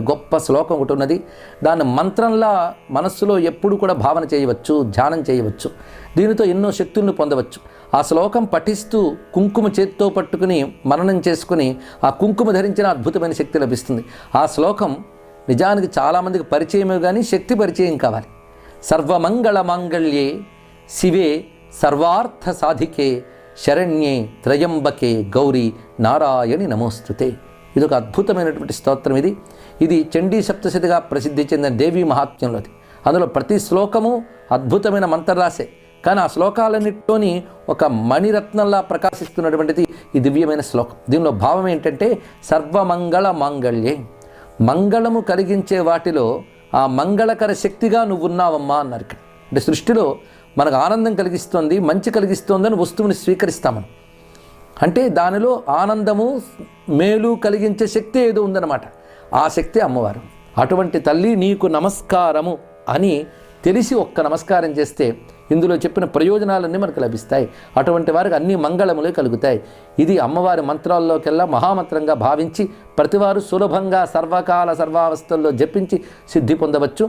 గొప్ప శ్లోకం ఒకటి ఉన్నది. దాన్ని మంత్రంలా మనస్సులో ఎప్పుడు కూడా భావన చేయవచ్చు, ధ్యానం చేయవచ్చు. దీనితో ఎన్నో శక్తులను పొందవచ్చు. ఆ శ్లోకం పఠిస్తూ కుంకుమ చేత్తో పట్టుకుని మననం చేసుకుని ఆ కుంకుమ ధరించిన అద్భుతమైన శక్తి లభిస్తుంది. ఆ శ్లోకం నిజానికి చాలామందికి పరిచయమే కానీ శక్తి పరిచయం కావాలి. సర్వమంగళ మాంగళ్యే శివే సర్వార్థ సాధికే శరణ్యే త్రయంబకే గౌరీ నారాయణి నమోస్తుతే. ఇది ఒక అద్భుతమైనటువంటి స్తోత్రం. ఇది చండీ సప్తశతిగా ప్రసిద్ధి చెందిన దేవీ మహాత్మ్యంలోది. అందులో ప్రతి శ్లోకము అద్భుతమైన మంత్రరాశే, కానీ ఆ శ్లోకాలన్నిటిలోని ఒక మణిరత్నంలా ప్రకాశిస్తున్నటువంటిది ఈ దివ్యమైన శ్లోకం. దీనిలో భావం ఏంటంటే సర్వమంగళ మాంగళ్యే, మంగళము కలిగించే వాటిలో ఆ మంగళకర శక్తిగా నువ్వు ఉన్నావమ్మా అన్నారు. ఇక్కడ అంటే సృష్టిలో మనకు ఆనందం కలిగిస్తోంది, మంచి కలిగిస్తోందని వస్తువుని స్వీకరిస్తామని, అంటే దానిలో ఆనందము మేలు కలిగించే శక్తి ఏదో ఉందన్నమాట. ఆ శక్తి అమ్మవారు. అటువంటి తల్లి నీకు నమస్కారము అని తెలిసి ఒక్క నమస్కారం చేస్తే ఇందులో చెప్పిన ప్రయోజనాలన్నీ మనకు లభిస్తాయి. అటువంటి వారికి అన్ని మంగళములే కలుగుతాయి. ఇది అమ్మవారి మంత్రాల్లోకెల్లా మహామంత్రంగా భావించి ప్రతివారు సులభంగా సర్వకాల సర్వావస్థల్లో జపించి సిద్ధి పొందవచ్చు.